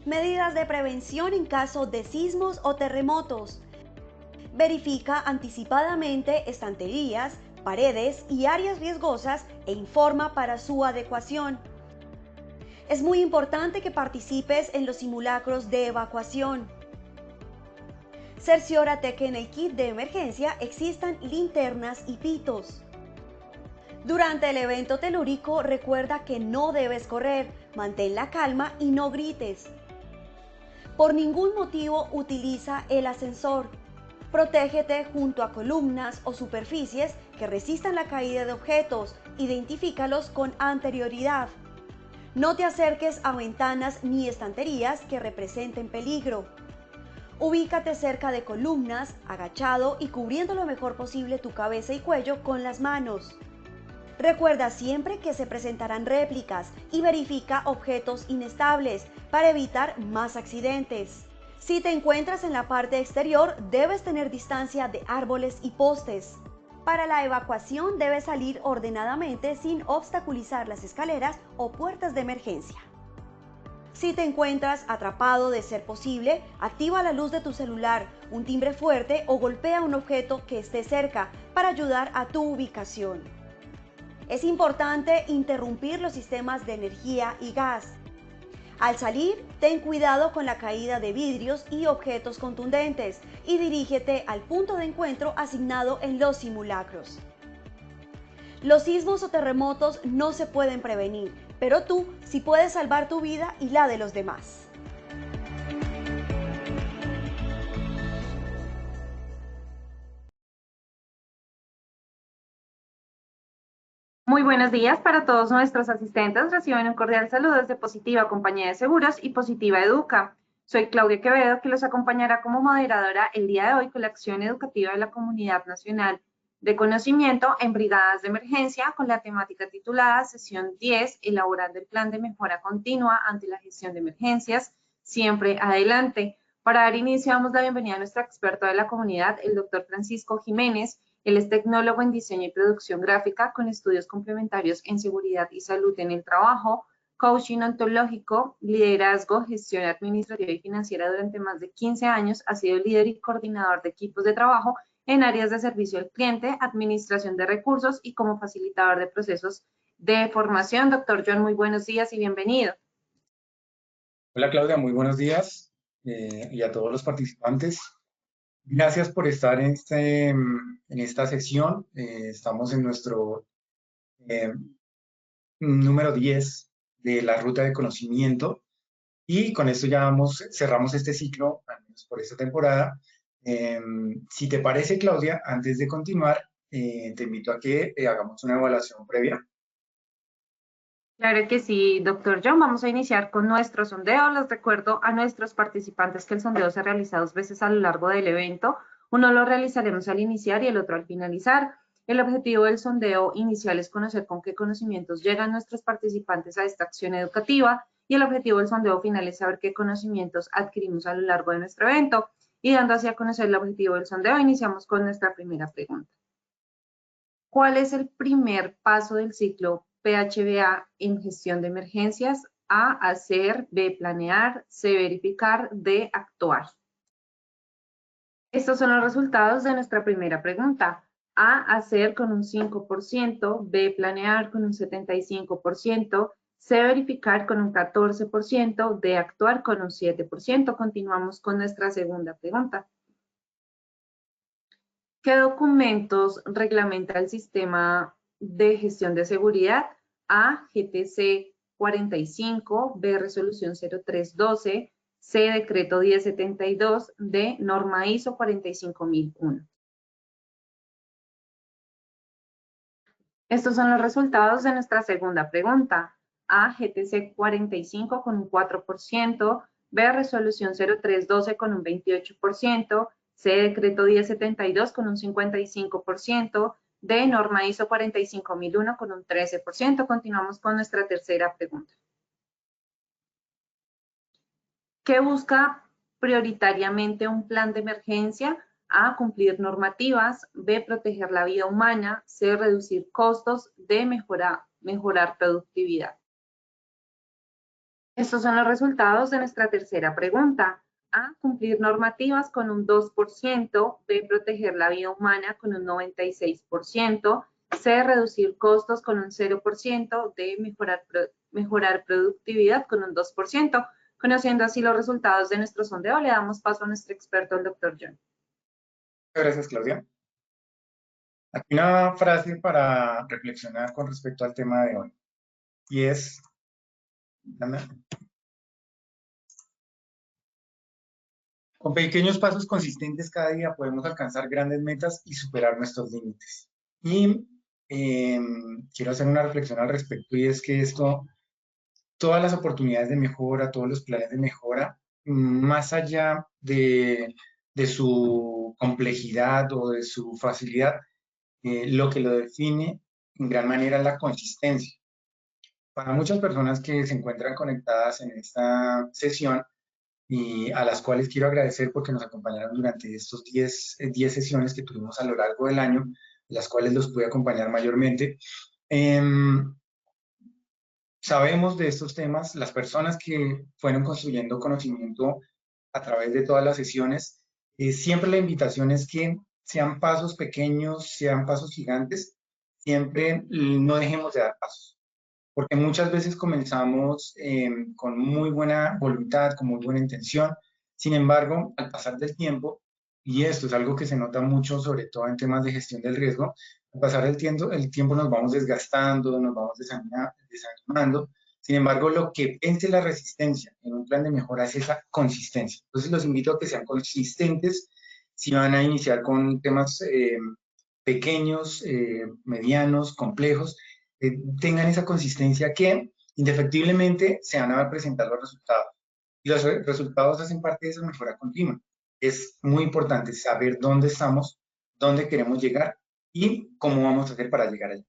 Medidas de prevención en caso de sismos o terremotos. Verifica anticipadamente estanterías, paredes y áreas riesgosas e informa para su adecuación. Es muy importante que participes en los simulacros de evacuación. Cerciórate que en el kit de emergencia existan linternas y pitos. Durante el evento telúrico, recuerda que no debes correr, mantén la calma y no grites. Por ningún motivo utiliza el ascensor. Protégete junto a columnas o superficies que resistan la caída de objetos. Identifícalos con anterioridad. No te acerques a ventanas ni estanterías que representen peligro. Ubícate cerca de columnas, agachado y cubriendo lo mejor posible tu cabeza y cuello con las manos. Recuerda siempre que se presentarán réplicas y verifica objetos inestables para evitar más accidentes. Si te encuentras en la parte exterior, debes tener distancia de árboles y postes. Para la evacuación debes salir ordenadamente sin obstaculizar las escaleras o puertas de emergencia. Si te encuentras atrapado, de ser posible, activa la luz de tu celular, un timbre fuerte o golpea un objeto que esté cerca para ayudar a tu ubicación. Es importante interrumpir los sistemas de energía y gas. Al salir, ten cuidado con la caída de vidrios y objetos contundentes y dirígete al punto de encuentro asignado en los simulacros. Los sismos o terremotos no se pueden prevenir, pero tú sí puedes salvar tu vida y la de los demás. Muy buenos días para todos nuestros asistentes. Reciben un cordial saludo desde Positiva Compañía de Seguros y Positiva Educa. Soy Claudia Quevedo, que los acompañará como moderadora el día de hoy con la acción educativa de la Comunidad Nacional de Conocimiento en Brigadas de Emergencia con la temática titulada Sesión 10, elaborando el plan de mejora continua ante la gestión de emergencias, siempre adelante. Para dar inicio, damos la bienvenida a nuestro experto de la comunidad, el doctor Francisco Jiménez. Él es tecnólogo en diseño y producción gráfica con estudios complementarios en seguridad y salud en el trabajo, coaching ontológico, liderazgo, gestión administrativa y financiera durante más de 15 años. Ha sido líder y coordinador de equipos de trabajo en áreas de servicio al cliente, administración de recursos y como facilitador de procesos de formación. Doctor John, muy buenos días y bienvenido. Hola Claudia, muy buenos días y a todos los participantes. Gracias por estar en esta sesión. Estamos en nuestro eh, número 10 de la ruta de conocimiento y con esto ya cerramos este ciclo, al menos por esta temporada. Si te parece, Claudia, antes de continuar, te invito a que hagamos una evaluación previa. Claro que sí, doctor John. Vamos a iniciar con nuestro sondeo. Les recuerdo a nuestros participantes que el sondeo se realiza 2 veces a lo largo del evento. Uno lo realizaremos al iniciar y el otro al finalizar. El objetivo del sondeo inicial es conocer con qué conocimientos llegan nuestros participantes a esta acción educativa y el objetivo del sondeo final es saber qué conocimientos adquirimos a lo largo de nuestro evento. Y dando así a conocer el objetivo del sondeo, iniciamos con nuestra primera pregunta. ¿Cuál es el primer paso del ciclo PHBA en gestión de emergencias? A, hacer, B, planear, C, verificar, D, actuar. Estos son los resultados de nuestra primera pregunta. A, hacer con un 5%, B, planear con un 75%, C, verificar con un 14%, D, actuar con un 7%. Continuamos con nuestra segunda pregunta. ¿Qué documentos reglamenta el sistema de gestión de seguridad? A, GTC 45, B, resolución 0312, C, decreto 1072, D, norma ISO 45001. Estos son los resultados de nuestra segunda pregunta. A, GTC 45 con un 4%, B, resolución 0312 con un 28%, C, decreto 1072 con un 55%, D, norma ISO 45001 con un 13%. Continuamos con nuestra tercera pregunta. ¿Qué busca prioritariamente un plan de emergencia? A, cumplir normativas, B, proteger la vida humana, C, reducir costos, D, mejorar productividad. Estos son los resultados de nuestra tercera pregunta. A, cumplir normativas con un 2%, B, proteger la vida humana con un 96%, C, reducir costos con un 0%, D, mejorar productividad con un 2%. Conociendo así los resultados de nuestro sondeo, le damos paso a nuestro experto, el doctor John. Gracias, Claudia. Aquí una frase para reflexionar con respecto al tema de hoy. Y es, con pequeños pasos consistentes cada día podemos alcanzar grandes metas y superar nuestros límites. Y quiero hacer una reflexión al respecto, y es que todas las oportunidades de mejora, todos los planes de mejora, más allá de su complejidad o de su facilidad, lo que lo define en gran manera es la consistencia. Para muchas personas que se encuentran conectadas en esta sesión, y a las cuales quiero agradecer porque nos acompañaron durante estos 10 sesiones que tuvimos a lo largo del año, las cuales los pude acompañar mayormente. Sabemos de estos temas, las personas que fueron construyendo conocimiento a través de todas las sesiones, siempre la invitación es que sean pasos pequeños, sean pasos gigantes, siempre no dejemos de dar pasos, porque muchas veces comenzamos con muy buena voluntad, con muy buena intención. Sin embargo, al pasar del tiempo, y esto es algo que se nota mucho, sobre todo en temas de gestión del riesgo, al pasar el tiempo nos vamos desgastando, nos vamos desanimando. Sin embargo, lo que vence la resistencia en un plan de mejora es esa consistencia. Entonces, los invito a que sean consistentes si van a iniciar con temas pequeños, medianos, complejos, tengan esa consistencia que indefectiblemente se van a presentar los resultados. Y los resultados hacen parte de esa mejora continua. Es muy importante saber dónde estamos, dónde queremos llegar y cómo vamos a hacer para llegar allí.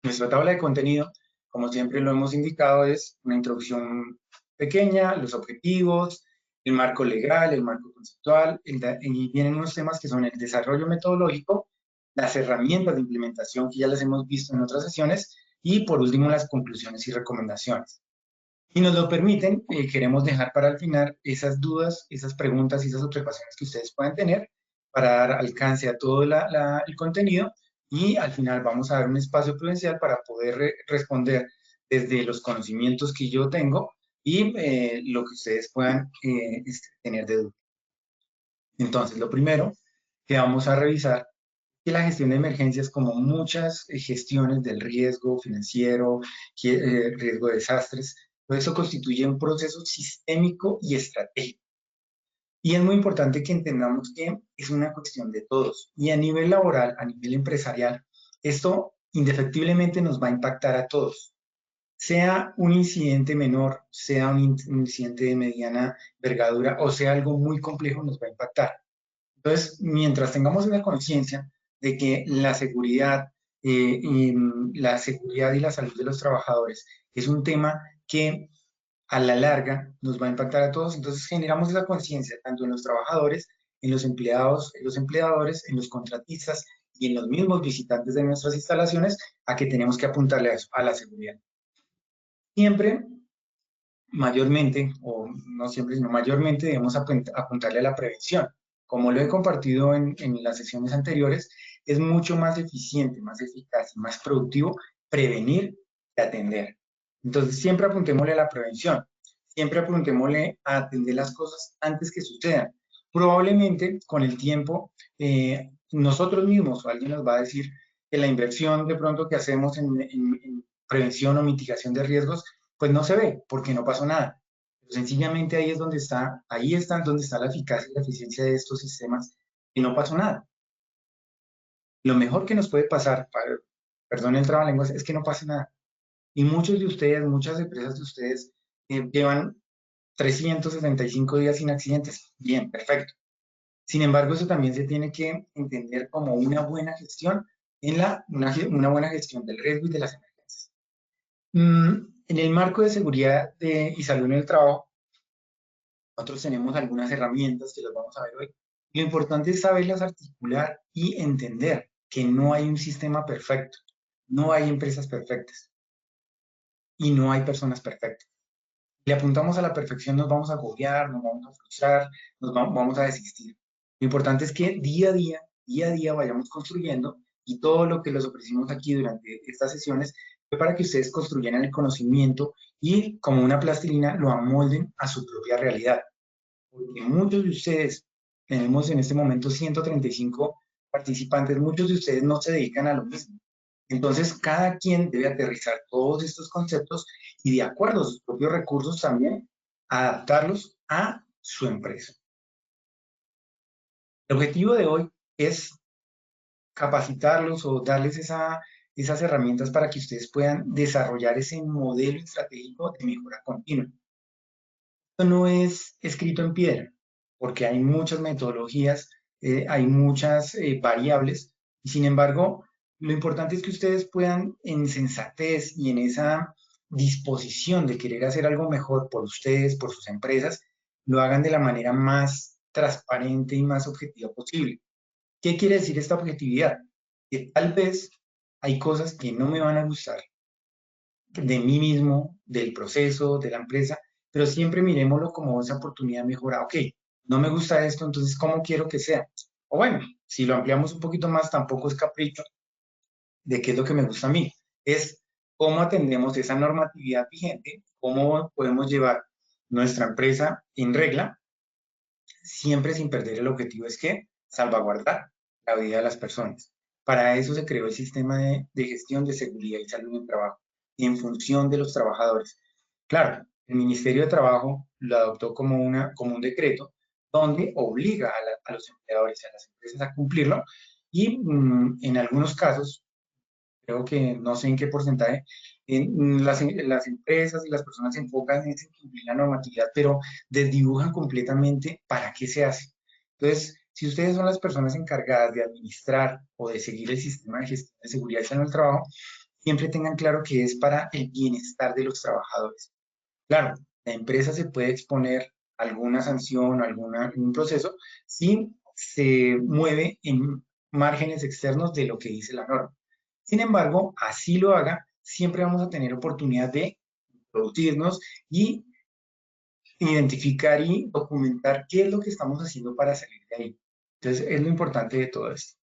Nuestra tabla de contenido, como siempre lo hemos indicado, es una introducción pequeña, los objetivos, el marco legal, el marco conceptual, y vienen unos temas que son el desarrollo metodológico, las herramientas de implementación que ya las hemos visto en otras sesiones, y por último las conclusiones y recomendaciones. Y nos lo permiten, queremos dejar para el final esas dudas, esas preguntas y esas observaciones que ustedes puedan tener para dar alcance a todo el contenido, y al final vamos a dar un espacio prudencial para poder responder desde los conocimientos que yo tengo y lo que ustedes puedan tener de duda. Entonces, lo primero que vamos a revisar que la gestión de emergencias, como muchas gestiones del riesgo financiero, riesgo de desastres, todo eso constituye un proceso sistémico y estratégico. Y es muy importante que entendamos que es una cuestión de todos. Y a nivel laboral, a nivel empresarial, esto indefectiblemente nos va a impactar a todos. Sea un incidente menor, sea un incidente de mediana envergadura o sea algo muy complejo, nos va a impactar. Entonces, mientras tengamos una conciencia de que la seguridad, la seguridad y la salud de los trabajadores es un tema que a la larga nos va a impactar a todos, entonces generamos esa conciencia tanto en los trabajadores, en los empleados, en los empleadores, en los contratistas y en los mismos visitantes de nuestras instalaciones, a que tenemos que apuntarle a eso, a la seguridad. Siempre, mayormente, o no siempre, sino mayormente, debemos apuntarle a la prevención. Como lo he compartido en las sesiones anteriores, es mucho más eficiente, más eficaz y más productivo prevenir que atender. Entonces, siempre apuntémosle a la prevención, siempre apuntémosle a atender las cosas antes que sucedan. Probablemente, con el tiempo, nosotros mismos o alguien nos va a decir que la inversión de pronto que hacemos en prevención o mitigación de riesgos, pues no se ve porque no pasó nada. Pero sencillamente ahí es donde está, donde está la eficacia y la eficiencia de estos sistemas y no pasó nada. Lo mejor que nos puede pasar, perdón el trabalenguas, es que no pase nada. Y muchos de ustedes, muchas empresas de ustedes llevan 365 días sin accidentes. Bien, perfecto. Sin embargo, eso también se tiene que entender como una buena gestión una buena gestión del riesgo y de las emergencias. En el marco de seguridad y salud en el trabajo, nosotros tenemos algunas herramientas que las vamos a ver hoy. Lo importante es saberlas articular y entender que no hay un sistema perfecto, no hay empresas perfectas y no hay personas perfectas. le apuntamos a la perfección, nos vamos a agobiar, nos vamos a frustrar, vamos a desistir. Lo importante es que día a día vayamos construyendo, y todo lo que les ofrecimos aquí durante estas sesiones fue para que ustedes construyeran el conocimiento y, como una plastilina, lo amolden a su propia realidad. Porque muchos de ustedes, tenemos en este momento 135 participantes, muchos de ustedes no se dedican a lo mismo. Entonces, cada quien debe aterrizar todos estos conceptos y, de acuerdo a sus propios recursos, también adaptarlos a su empresa. El objetivo de hoy es capacitarlos o darles esas herramientas para que ustedes puedan desarrollar ese modelo estratégico de mejora continua. Esto no es escrito en piedra, porque hay muchas metodologías, hay muchas variables, y sin embargo, lo importante es que ustedes puedan, en sensatez y en esa disposición de querer hacer algo mejor por ustedes, por sus empresas, lo hagan de la manera más transparente y más objetiva posible. ¿Qué quiere decir esta objetividad? Que tal vez hay cosas que no me van a gustar de mí mismo, del proceso, de la empresa, pero siempre miremoslo como esa oportunidad de mejora. Ok, no me gusta esto, entonces, ¿cómo quiero que sea? O bueno, si lo ampliamos un poquito más, tampoco es capricho de qué es lo que me gusta a mí. Es cómo atendemos esa normatividad vigente, cómo podemos llevar nuestra empresa en regla, siempre sin perder el objetivo, es que salvaguardar la vida de las personas. Para eso se creó el sistema de gestión de seguridad y salud en el trabajo, en función de los trabajadores. Claro, el Ministerio de Trabajo lo adoptó como un decreto donde obliga a los empleadores y a las empresas a cumplirlo, y en algunos casos, creo que no sé en qué porcentaje, las empresas y las personas se enfocan en cumplir la normatividad, pero desdibujan completamente para qué se hace. Entonces, si ustedes son las personas encargadas de administrar o de seguir el sistema de gestión de seguridad y salud en el trabajo, siempre tengan claro que es para el bienestar de los trabajadores. Claro, la empresa se puede exponer a alguna sanción o algún proceso si se mueve en márgenes externos de lo que dice la norma. Sin embargo, así lo haga, siempre vamos a tener oportunidad de producirnos y identificar y documentar qué es lo que estamos haciendo para salir de ahí. Entonces, es lo importante de todo esto.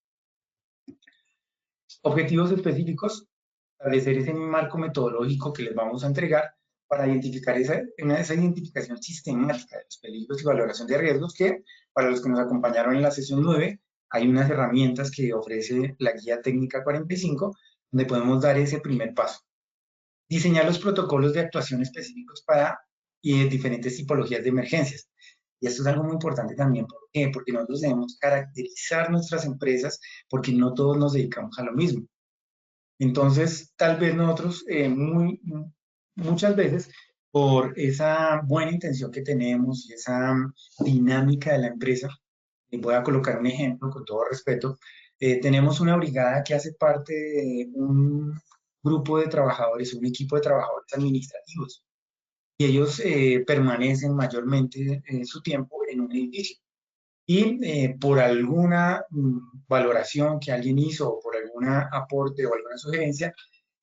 Objetivos específicos: establecer ese marco metodológico que les vamos a entregar para identificar esa identificación sistemática de los peligros y valoración de riesgos, que para los que nos acompañaron en la sesión 9, hay unas herramientas que ofrece la guía técnica 45, donde podemos dar ese primer paso. Diseñar los protocolos de actuación específicos para diferentes tipologías de emergencias. Y esto es algo muy importante también. ¿Por qué? Porque nosotros debemos caracterizar nuestras empresas, porque no todos nos dedicamos a lo mismo. Entonces, tal vez nosotros muchas veces, por esa buena intención que tenemos y esa dinámica de la empresa, y voy a colocar un ejemplo con todo respeto, tenemos una brigada que hace parte de un grupo de trabajadores, un equipo de trabajadores administrativos, y ellos permanecen mayormente su tiempo en un edificio. Y por alguna valoración que alguien hizo, o por algún aporte o alguna sugerencia,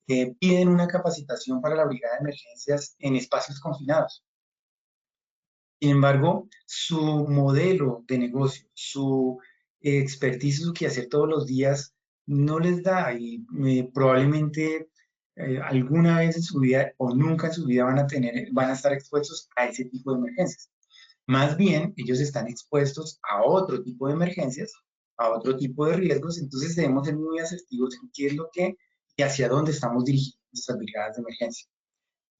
piden una capacitación para la brigada de emergencias en espacios confinados. Sin embargo, su modelo de negocio, su expertise, su quehacer todos los días, no les da, y probablemente alguna vez en su vida o nunca en su vida van a estar expuestos a ese tipo de emergencias. Más bien, ellos están expuestos a otro tipo de emergencias, a otro tipo de riesgos. Entonces debemos ser muy asertivos en qué es lo que y hacia dónde estamos dirigiendo nuestras brigadas de emergencia.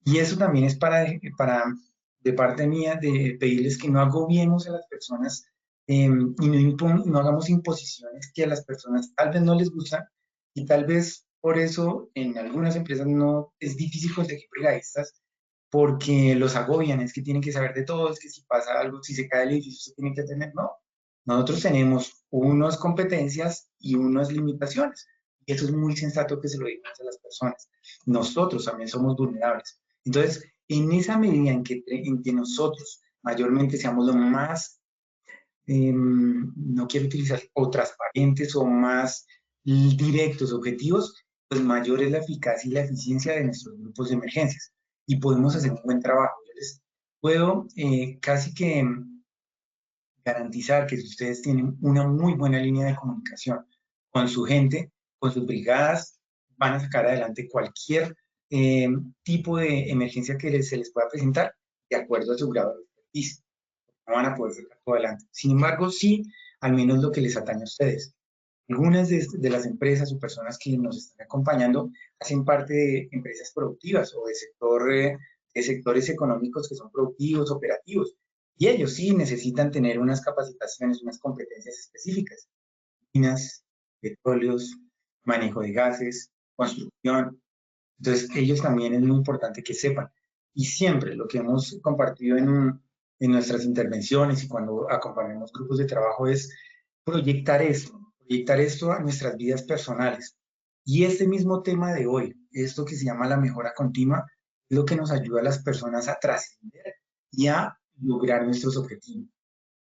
Y eso también es de parte mía, de pedirles que no agobiemos a las personas, y no hagamos imposiciones que a las personas tal vez no les gustan, y tal vez por eso en algunas empresas no es difícil conseguir brigadistas, porque los agobian, es que tienen que saber de todo, es que si pasa algo, si se cae el edificio, se tienen que atender. No, nosotros tenemos unas competencias y unas limitaciones, y eso es muy sensato que se lo digamos a las personas. Nosotros también somos vulnerables. Entonces, en esa medida en que nosotros mayormente seamos lo más, no quiero utilizar, o transparentes o más directos, objetivos, pues mayor es la eficacia y la eficiencia de nuestros grupos de emergencias, y podemos hacer un buen trabajo. Yo les puedo casi que garantizar que si ustedes tienen una muy buena línea de comunicación con su gente, con sus brigadas, van a sacar adelante cualquier tipo de emergencia que se les pueda presentar de acuerdo a su grado de expertise. No van a poder sacar todo adelante. Sin embargo, sí, al menos lo que les atañe a ustedes. Algunas de las empresas o personas que nos están acompañando hacen parte de empresas productivas o de sectores económicos que son productivos, operativos. Y ellos sí necesitan tener unas capacitaciones, unas competencias específicas. Minas, petróleos, manejo de gases, construcción. Entonces, ellos también es muy importante que sepan. Y siempre lo que hemos compartido en nuestras intervenciones y cuando acompañamos grupos de trabajo es proyectar esto a nuestras vidas personales. Y este mismo tema de hoy, esto que se llama la mejora continua, es lo que nos ayuda a las personas a trascender y a lograr nuestros objetivos.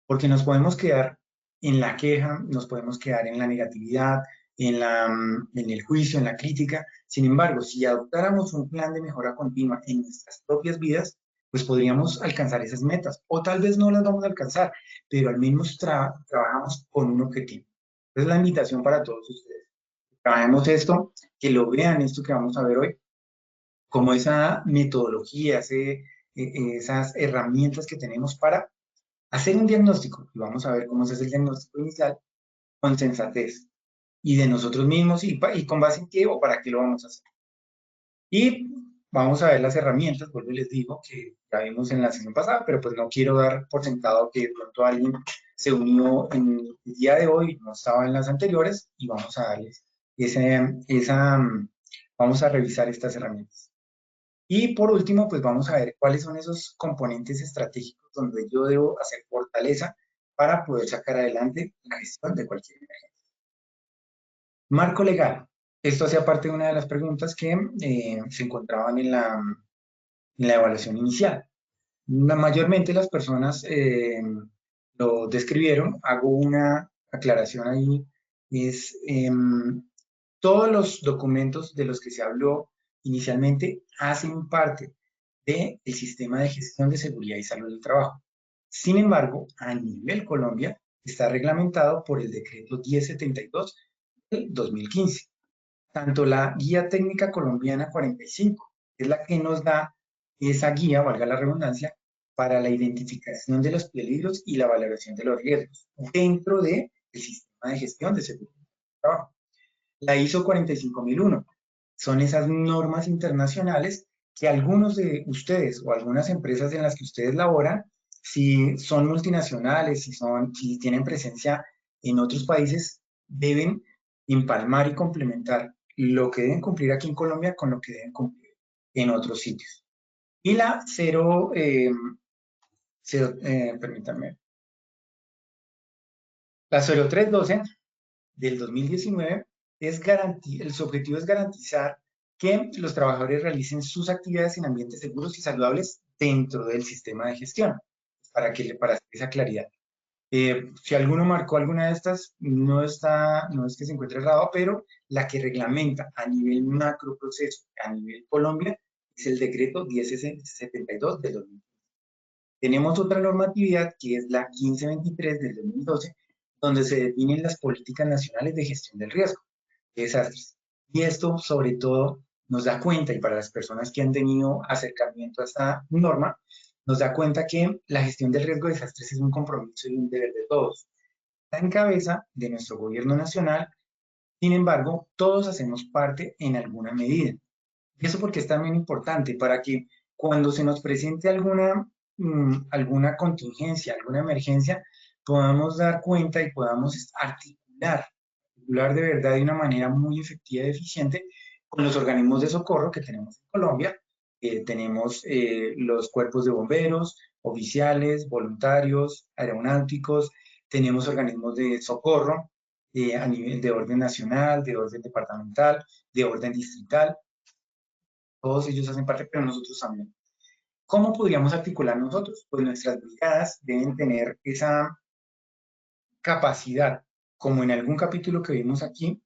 Porque nos podemos quedar en la queja, nos podemos quedar en la negatividad, en el juicio, en la crítica. Sin embargo, si adoptáramos un plan de mejora continua en nuestras propias vidas, pues podríamos alcanzar esas metas. O tal vez no las vamos a alcanzar, pero al menos trabajamos con un objetivo. Esa es la invitación para todos ustedes. Trabajemos esto, que lo vean esto que vamos a ver hoy, como esa metodología, esas herramientas que tenemos para hacer un diagnóstico. Y vamos a ver cómo se hace el diagnóstico inicial con sensatez y de nosotros mismos y con base en qué o para qué lo vamos a hacer. Y vamos a ver las herramientas, vuelvo y les digo que ya vimos en la sesión pasada, pero pues no quiero dar por sentado que de pronto alguien se unió en el día de hoy, no estaba en las anteriores, y vamos a darles vamos a revisar estas herramientas. Y por último, pues vamos a ver cuáles son esos componentes estratégicos donde yo debo hacer fortaleza para poder sacar adelante la gestión de cualquier emergencia. Marco legal. Esto hacía parte de una de las preguntas que se encontraban en la evaluación inicial. Mayormente las personas lo describieron. Hago una aclaración ahí. Es todos los documentos de los que se habló inicialmente hacen parte del sistema de gestión de seguridad y salud del trabajo. Sin embargo, a nivel Colombia está reglamentado por el decreto 1072 del 2015. Tanto la Guía Técnica Colombiana 45, que es la que nos da esa guía, valga la redundancia, para la identificación de los peligros y la valoración de los riesgos dentro del sistema de gestión de seguridad del trabajo. La ISO 45001 son esas normas internacionales que algunos de ustedes o algunas empresas en las que ustedes laboran, si son multinacionales, si tienen presencia en otros países, deben empalmar y complementar lo que deben cumplir aquí en Colombia con lo que deben cumplir en otros sitios. Y la permítanme, la 0312 del 2019 su objetivo es garantizar que los trabajadores realicen sus actividades en ambientes seguros y saludables dentro del sistema de gestión, para hacer esa claridad. Si alguno marcó alguna de estas, no es que se encuentre errado, pero la que reglamenta a nivel macro proceso, a nivel Colombia, es el decreto 1072 del 2015. Tenemos otra normatividad que es la 1523 del 2012, donde se definen las políticas nacionales de gestión del riesgo de desastres. Y esto, sobre todo, nos da cuenta, y para las personas que han tenido acercamiento a esta norma, nos da cuenta que la gestión del riesgo de desastres es un compromiso y un deber de todos. Está en cabeza de nuestro gobierno nacional, sin embargo, todos hacemos parte en alguna medida. Y eso porque es también importante para que cuando se nos presente alguna contingencia, alguna emergencia, podamos dar cuenta y podamos articular de verdad de una manera muy efectiva y eficiente con los organismos de socorro que tenemos en Colombia. Tenemos los cuerpos de bomberos, oficiales, voluntarios, aeronáuticos, tenemos organismos de socorro a nivel de orden nacional, de orden departamental, de orden distrital. Todos ellos hacen parte, pero nosotros también. ¿Cómo podríamos articular nosotros? Pues nuestras brigadas deben tener esa capacidad, como en algún capítulo que vimos aquí,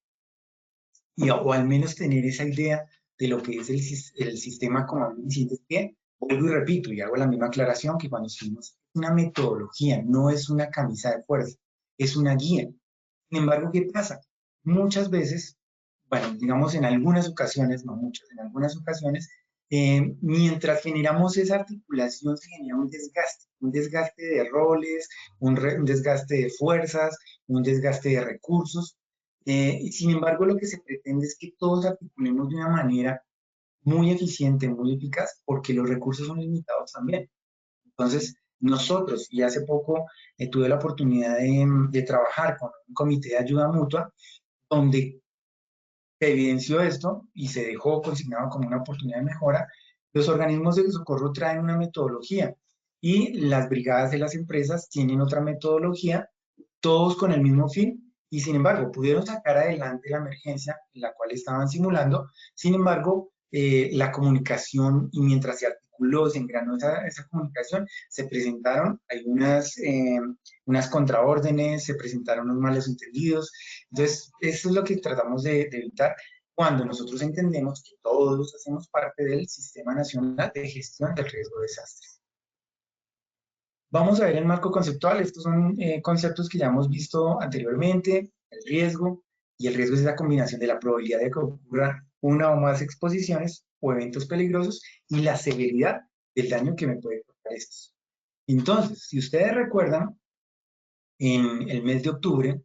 o al menos tener esa idea de lo que es el sistema comando incidentes que Vuelvo y repito, y hago la misma aclaración que cuando escribimos una metodología, no es una camisa de fuerza, es una guía. Sin embargo, ¿qué pasa? Muchas veces, bueno, digamos en algunas ocasiones, no muchas, en algunas ocasiones, mientras generamos esa articulación se genera un desgaste de roles, un desgaste de fuerzas, un desgaste de recursos. Sin embargo, lo que se pretende es que todos articulemos de una manera muy eficiente, muy eficaz, porque los recursos son limitados también. Entonces, nosotros, y hace poco tuve la oportunidad de trabajar con un comité de ayuda mutua, donde se evidenció esto y se dejó consignado como una oportunidad de mejora. Los organismos de socorro traen una metodología y las brigadas de las empresas tienen otra metodología, todos con el mismo fin, y sin embargo pudieron sacar adelante la emergencia en la cual estaban simulando. Sin embargo, la comunicación, y mientras se articuló, se engranó esa comunicación, se presentaron algunas unas contraórdenes, se presentaron unos malos entendidos. Entonces, eso es lo que tratamos de evitar cuando nosotros entendemos que todos hacemos parte del Sistema Nacional de Gestión del Riesgo de Desastres. Vamos a ver el marco conceptual. Estos son conceptos que ya hemos visto anteriormente. El riesgo, y el riesgo es esa combinación de la probabilidad de que ocurra una o más exposiciones o eventos peligrosos y la severidad del daño que me puede causar estos. Entonces, si ustedes recuerdan, en el mes de octubre, en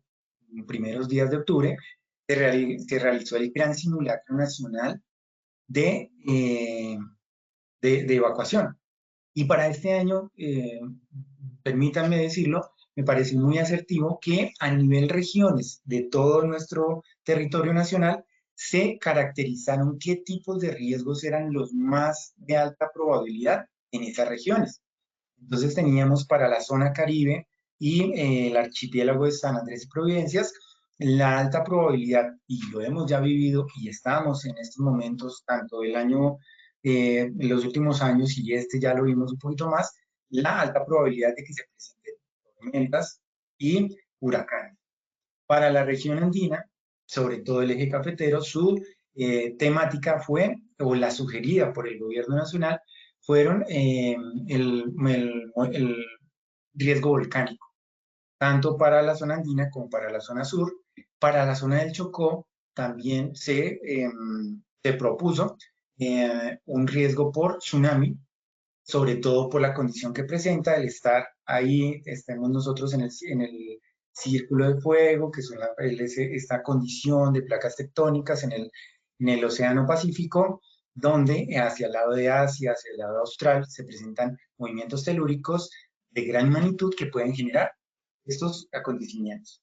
los primeros días de octubre, se realizó el gran simulacro nacional de, de evacuación. Y para este año, permítanme decirlo, me parece muy asertivo que a nivel regiones de todo nuestro territorio nacional se caracterizaron qué tipos de riesgos eran los más de alta probabilidad en esas regiones. Entonces teníamos para la zona Caribe y el archipiélago de San Andrés y Providencias la alta probabilidad, y lo hemos ya vivido y estamos en estos momentos, tanto el año, los últimos años y este ya lo vimos un poquito más, la alta probabilidad de que se presenten tormentas y huracanes. Para la región andina, sobre todo el eje cafetero, su temática fue, o la sugerida por el gobierno nacional, fueron el riesgo volcánico, tanto para la zona andina como para la zona sur. Para la zona del Chocó también se propuso un riesgo por tsunami, sobre todo por la condición que presenta el estar ahí, estemos nosotros en el círculo de fuego, que son esta condición de placas tectónicas en el Océano Pacífico, donde hacia el lado de Asia, hacia el lado austral, se presentan movimientos telúricos de gran magnitud que pueden generar estos acontecimientos.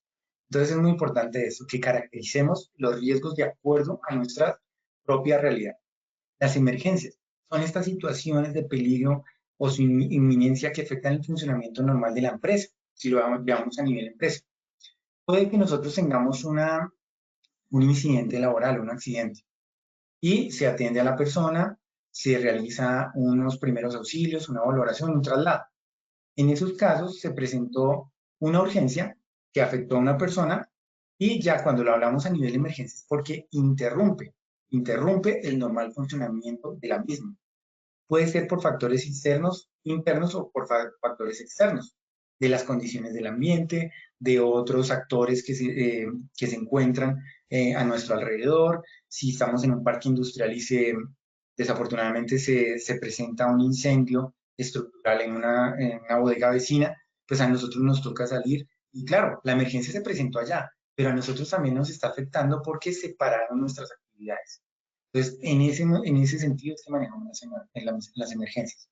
Entonces es muy importante eso, que caractericemos los riesgos de acuerdo a nuestra propia realidad. Las emergencias son estas situaciones de peligro o su inminencia que afectan el funcionamiento normal de la empresa, si lo veamos a nivel empresa. Puede que nosotros tengamos un incidente laboral, un accidente, y se atiende a la persona, se realiza unos primeros auxilios, una valoración, un traslado. En esos casos se presentó una urgencia que afectó a una persona, y ya cuando lo hablamos a nivel de emergencia es porque interrumpe el normal funcionamiento de la misma. Puede ser por factores externos, internos, o por factores externos, de las condiciones del ambiente, de otros actores que se encuentran a nuestro alrededor. Si estamos en un parque industrial y desafortunadamente se presenta un incendio estructural en una bodega vecina, pues a nosotros nos toca salir. Y claro, la emergencia se presentó allá, pero a nosotros también nos está afectando porque separaron nuestras actividades. Entonces, en ese sentido es que manejamos las emergencias.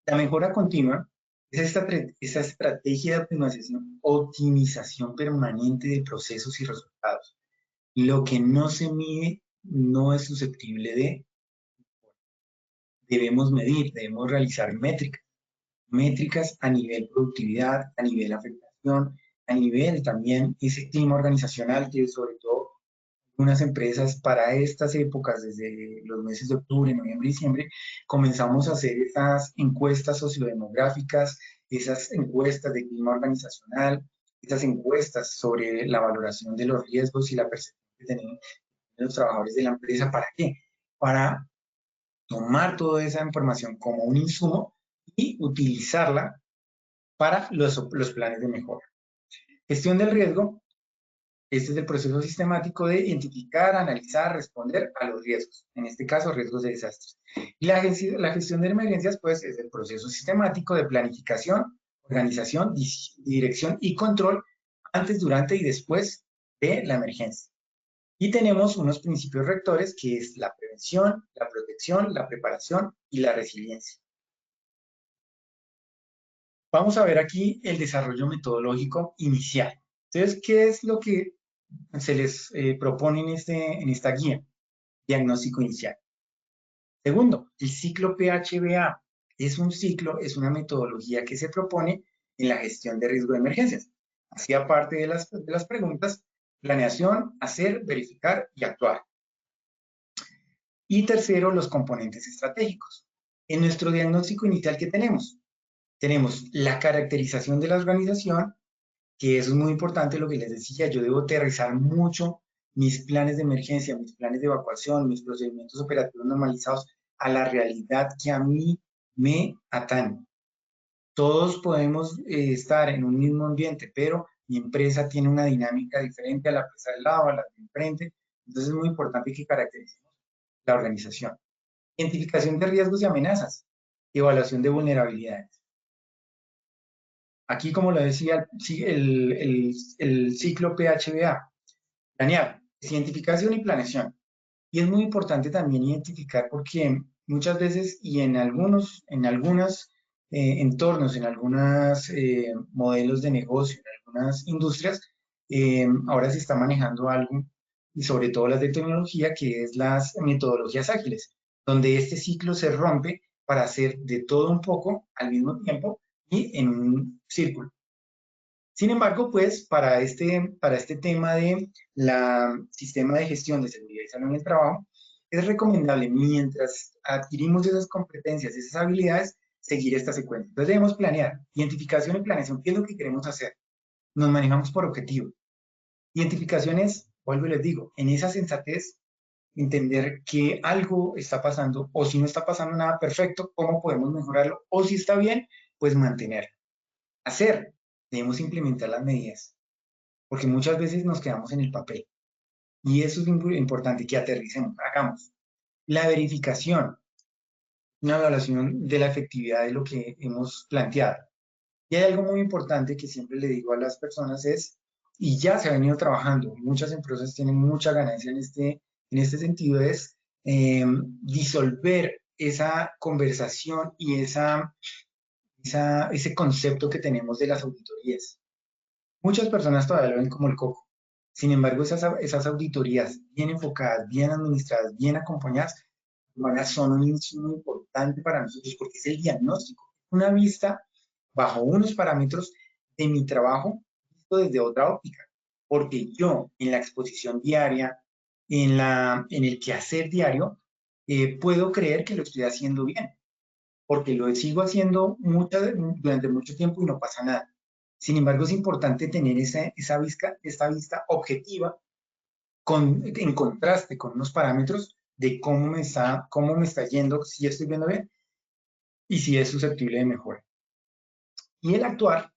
La mejora continua es esa estrategia de optimización permanente de procesos y resultados. Lo que no se mide no es susceptible de, debemos medir, debemos realizar métricas a nivel productividad, a nivel afectación, a nivel también ese clima organizacional que sobre todo unas empresas para estas épocas, desde los meses de octubre, noviembre y diciembre, comenzamos a hacer esas encuestas sociodemográficas, esas encuestas de clima organizacional, esas encuestas sobre la valoración de los riesgos y la percepción que tienen los trabajadores de la empresa. ¿Para qué? Para tomar toda esa información como un insumo y utilizarla para los planes de mejora. Gestión del riesgo. Este es el proceso sistemático de identificar, analizar, responder a los riesgos, en este caso riesgos de desastres. Y la gestión de emergencias, pues, es el proceso sistemático de planificación, organización, dirección y control antes, durante y después de la emergencia. Y tenemos unos principios rectores que es la prevención, la protección, la preparación y la resiliencia. Vamos a ver aquí el desarrollo metodológico inicial. Entonces, ¿qué es lo que se les propone en esta guía? Diagnóstico inicial. Segundo, el ciclo PHBA es un ciclo, es una metodología que se propone en la gestión de riesgo de emergencias. Así, aparte de las preguntas, planeación, hacer, verificar y actuar. Y tercero, los componentes estratégicos. En nuestro diagnóstico inicial, ¿qué tenemos? Tenemos la caracterización de la organización, que eso es muy importante, lo que les decía, yo debo aterrizar mucho mis planes de emergencia, mis planes de evacuación, mis procedimientos operativos normalizados a la realidad que a mí me atañe. Todos podemos estar en un mismo ambiente, pero mi empresa tiene una dinámica diferente a la empresa del lado, a la de enfrente. Entonces es muy importante que caractericemos la organización. Identificación de riesgos y amenazas. Evaluación de vulnerabilidades. Aquí, como lo decía, el ciclo PHBA, planear, identificación y planeación. Y es muy importante también identificar porque muchas veces y en algunos entornos, en algunos modelos de negocio, en algunas industrias, ahora se está manejando algo, y sobre todo las de tecnología, que es las metodologías ágiles, donde este ciclo se rompe para hacer de todo un poco al mismo tiempo y en un círculo. Sin embargo, pues para este tema de la sistema de gestión de seguridad y salud en el trabajo, es recomendable mientras adquirimos esas competencias, esas habilidades, seguir esta secuencia. Entonces debemos planear, identificación y planeación, ¿qué es lo que queremos hacer? Nos manejamos por objetivo. Identificación es, vuelvo y les digo, en esa sensatez, entender que algo está pasando o si no está pasando nada perfecto, cómo podemos mejorarlo o si está bien, pues mantenerlo. Hacer, debemos implementar las medidas, porque muchas veces nos quedamos en el papel. Y eso es importante, que aterricemos, hagamos. La verificación, una evaluación de la efectividad de lo que hemos planteado. Y hay algo muy importante que siempre le digo a las personas es, y ya se ha venido trabajando, muchas empresas tienen mucha ganancia en este sentido, es disolver esa conversación y ese concepto que tenemos de las auditorías. Muchas personas todavía lo ven como el coco. Sin embargo, esas auditorías bien enfocadas, bien administradas, bien acompañadas, son un insumo importante para nosotros porque es el diagnóstico, una vista bajo unos parámetros de mi trabajo visto desde otra óptica. Porque yo en la exposición diaria, en el quehacer diario, puedo creer que lo estoy haciendo bien, porque lo sigo haciendo durante mucho tiempo y no pasa nada. Sin embargo, es importante tener esta vista objetiva en contraste con unos parámetros de cómo me está yendo, si estoy viendo bien y si es susceptible de mejora. Y el actuar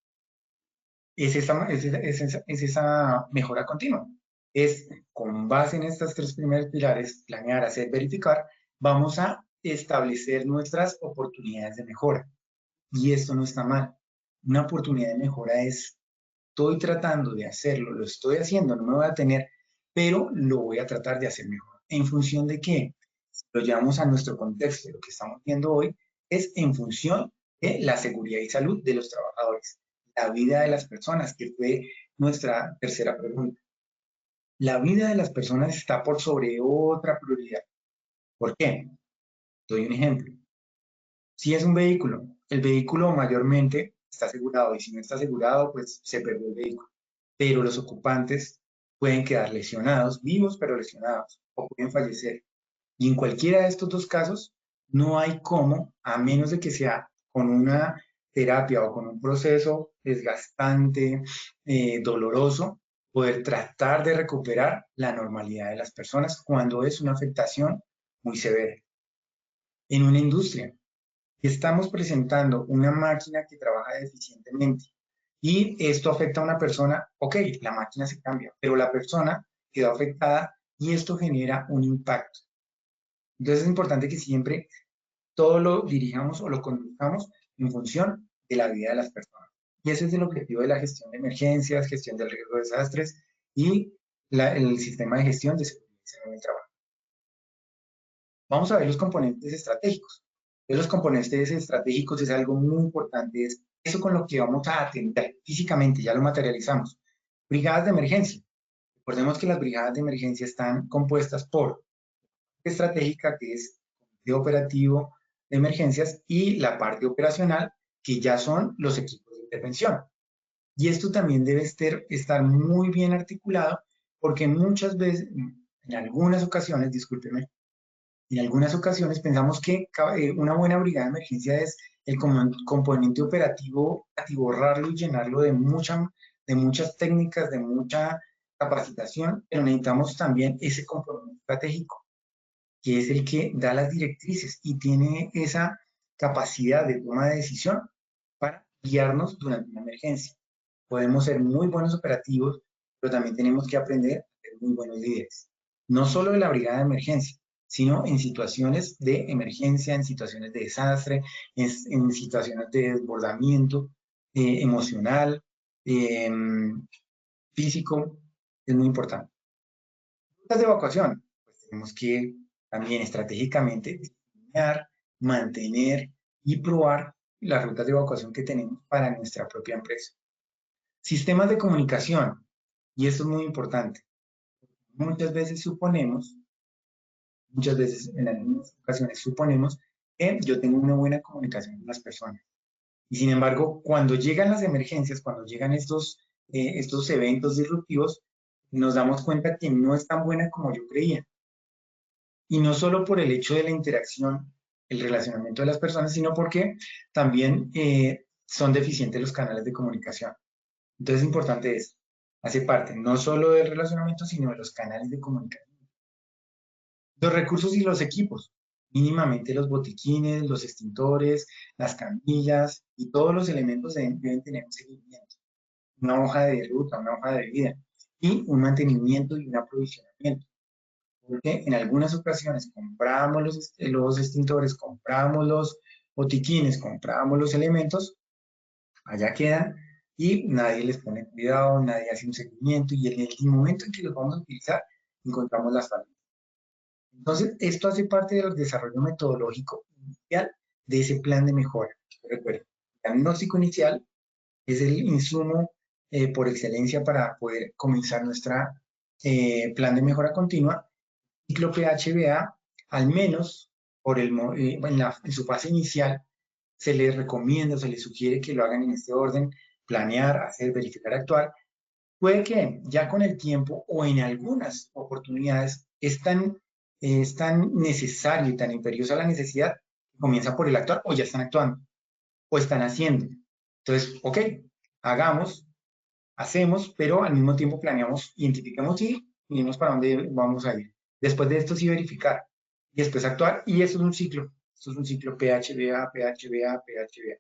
es esa mejora continua. Es con base en estos tres primeros pilares, planear, hacer, verificar, vamos a establecer nuestras oportunidades de mejora. Y esto no está mal. Una oportunidad de mejora es, estoy tratando de hacerlo, lo estoy haciendo, no me voy a tener, pero lo voy a tratar de hacer mejor. ¿En función de qué? Si lo llevamos a nuestro contexto, lo que estamos viendo hoy es en función de la seguridad y salud de los trabajadores, la vida de las personas, que fue nuestra tercera pregunta. La vida de las personas está por sobre otra prioridad. ¿Por qué? Doy un ejemplo. Si es un vehículo, el vehículo mayormente está asegurado y si no está asegurado, pues se perdió el vehículo. Pero los ocupantes pueden quedar lesionados, vivos pero lesionados, o pueden fallecer. Y en cualquiera de estos dos casos, no hay cómo, a menos de que sea con una terapia o con un proceso desgastante, doloroso, poder tratar de recuperar la normalidad de las personas cuando es una afectación muy severa. en una industria. Estamos presentando una máquina que trabaja deficientemente y esto afecta a una persona, ok, la máquina se cambia, pero la persona quedó afectada y esto genera un impacto. Entonces es importante que siempre todo lo dirijamos o lo conduzcamos en función de la vida de las personas. Y ese es el objetivo de la gestión de emergencias, gestión del riesgo de desastres y el sistema de gestión de seguridad en el trabajo. Vamos a ver los componentes estratégicos. Los componentes estratégicos es algo muy importante, es eso con lo que vamos a atender físicamente, ya lo materializamos. Brigadas de emergencia. Recordemos que las brigadas de emergencia están compuestas por estratégica, que es el operativo de emergencias, y la parte operacional, que ya son los equipos de intervención. Y esto también debe estar muy bien articulado, porque muchas veces, en algunas ocasiones, discúlpeme, en algunas ocasiones pensamos que una buena brigada de emergencia es el componente operativo, atiborrarlo y llenarlo de muchas técnicas, de mucha capacitación, pero necesitamos también ese componente estratégico, que es el que da las directrices y tiene esa capacidad de toma de decisión para guiarnos durante una emergencia. Podemos ser muy buenos operativos, pero también tenemos que aprender a ser muy buenos líderes. No solo de la brigada de emergencia, sino en situaciones de emergencia, en situaciones de desastre, en situaciones de desbordamiento emocional, eh, físico, es muy importante. Rutas de evacuación, pues tenemos que también estratégicamente diseñar, mantener y probar las rutas de evacuación que tenemos para nuestra propia empresa. Sistemas de comunicación, y esto es muy importante. Muchas veces en algunas ocasiones suponemos que yo tengo una buena comunicación con las personas. Y sin embargo, cuando llegan las emergencias, cuando llegan estos eventos disruptivos, nos damos cuenta que no es tan buena como yo creía. Y no solo por el hecho de la interacción, el relacionamiento de las personas, sino porque también son deficientes los canales de comunicación. Entonces es importante esto. Hace parte no solo del relacionamiento, sino de los canales de comunicación. Los recursos y los equipos. Mínimamente los botiquines, los extintores, las camillas y todos los elementos deben tener un seguimiento. Una hoja de ruta, una hoja de vida y un mantenimiento y un aprovisionamiento. Porque en algunas ocasiones compramos los extintores, compramos los botiquines, compramos los elementos, allá quedan y nadie les pone cuidado, nadie hace un seguimiento y en el momento en que los vamos a utilizar encontramos las fallas. Entonces, esto hace parte del desarrollo metodológico inicial de ese plan de mejora. Recuerden, el diagnóstico inicial es el insumo por excelencia para poder comenzar nuestra plan de mejora continua. Ciclo PHBA, al menos en su fase inicial, se les recomienda, se les sugiere que lo hagan en este orden: planear, hacer, verificar, actuar. Puede que ya con el tiempo o en algunas oportunidades es tan necesario y tan imperiosa la necesidad que comienza por el actuar o ya están actuando o están haciendo. Entonces, ok, hagamos, hacemos, pero al mismo tiempo planeamos, identificamos y miremos para dónde vamos a ir. Después de esto sí verificar y después actuar, y eso es un ciclo. Esto es un ciclo PHBA, PHBA, PHBA.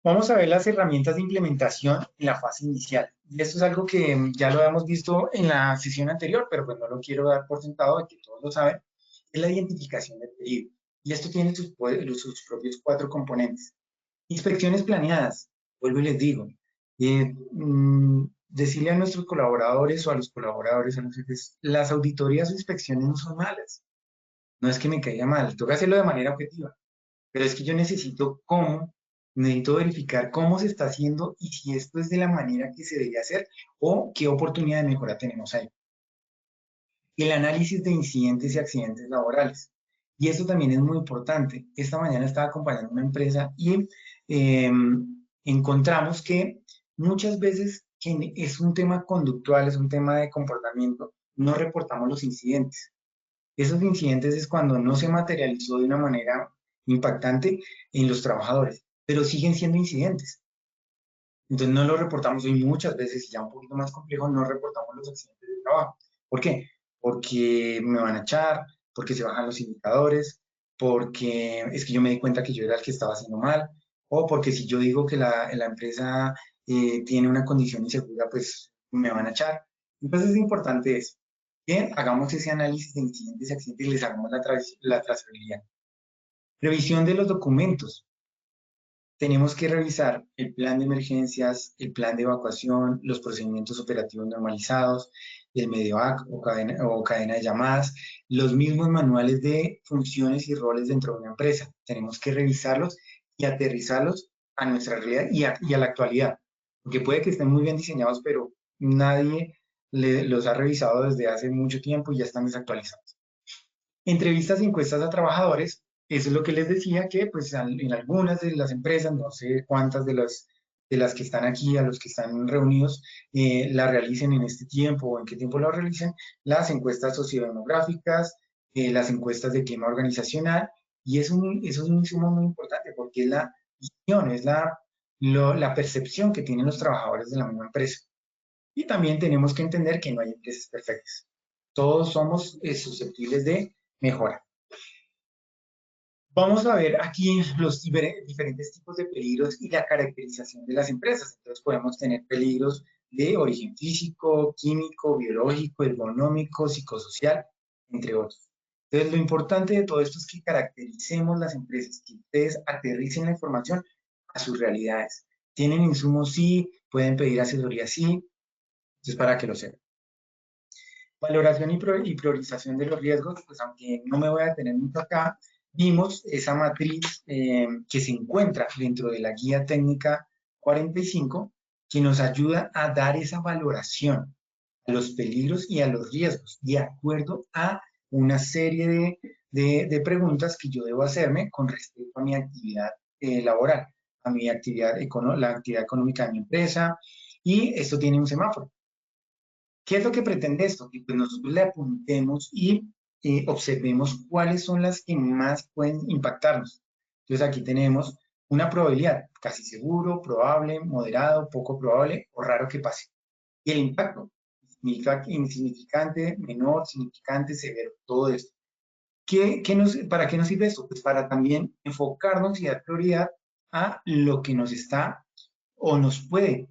Vamos a ver las herramientas de implementación en la fase inicial. Y esto es algo que ya lo habíamos visto en la sesión anterior, pero pues no lo quiero dar por sentado de que todos lo saben. Es la identificación del peligro. Y esto tiene sus propios 4 componentes. Inspecciones planeadas. Vuelvo y les digo. Decirle a nuestros colaboradores o a los colaboradores, a los jefes, las auditorías o inspecciones no son malas. No es que me caiga mal, toca hacerlo de manera objetiva. Pero es que yo necesito verificar cómo se está haciendo y si esto es de la manera que se debe hacer o qué oportunidad de mejora tenemos ahí. El análisis de incidentes y accidentes laborales. Y esto también es muy importante. Esta mañana estaba acompañando una empresa y encontramos que muchas veces que es un tema conductual, es un tema de comportamiento, no reportamos los incidentes. Esos incidentes es cuando no se materializó de una manera impactante en los trabajadores, pero siguen siendo incidentes. Entonces no lo reportamos hoy muchas veces, y ya un poquito más complejo, no reportamos los accidentes de trabajo. ¿Por qué? Porque me van a echar, porque se bajan los indicadores, porque es que yo me di cuenta que yo era el que estaba haciendo mal, o porque si yo digo que la empresa tiene una condición insegura, pues me van a echar. Entonces es importante eso, que hagamos ese análisis de incidentes y accidentes y les hagamos la trazabilidad. Revisión de los documentos. Tenemos que revisar el plan de emergencias, el plan de evacuación, los procedimientos operativos normalizados, el MEDEVAC o cadena de llamadas, los mismos manuales de funciones y roles dentro de una empresa. Tenemos que revisarlos y aterrizarlos a nuestra realidad y a la actualidad. Porque puede que estén muy bien diseñados, pero nadie los ha revisado desde hace mucho tiempo y ya están desactualizados. Entrevistas y encuestas a trabajadores, eso es lo que les decía, que pues en algunas de las empresas, no sé cuántas de las que están aquí, a los que están reunidos, la realicen en este tiempo o en qué tiempo lo realicen, las encuestas sociodemográficas, las encuestas de clima organizacional, y eso es un insumo muy importante porque es la visión, es la percepción que tienen los trabajadores de la misma empresa. Y también tenemos que entender que no hay empresas perfectas. Todos somos susceptibles de mejora. Vamos a ver aquí los diferentes tipos de peligros y la caracterización de las empresas. Entonces podemos tener peligros de origen físico, químico, biológico, ergonómico, psicosocial, entre otros. Entonces lo importante de todo esto es que caractericemos las empresas, que ustedes aterricen la información a sus realidades. ¿Tienen insumos? Sí. ¿Pueden pedir asesoría? Sí. Entonces para que lo sepan. Valoración y priorización de los riesgos, pues aunque no me voy a detener mucho acá, vimos esa matriz que se encuentra dentro de la guía técnica 45, que nos ayuda a dar esa valoración a los peligros y a los riesgos, de acuerdo a una serie de preguntas que yo debo hacerme con respecto a mi actividad laboral, a mi actividad la actividad económica de mi empresa, y esto tiene un semáforo. ¿Qué es lo que pretende esto? Que pues nosotros le apuntemos y observemos cuáles son las que más pueden impactarnos. Entonces aquí tenemos una probabilidad, casi seguro, probable, moderado, poco probable o raro que pase. Y el impacto, insignificante, menor, significante, severo, todo esto. ¿Para qué nos sirve esto? Pues para también enfocarnos y dar prioridad a lo que nos está o nos puede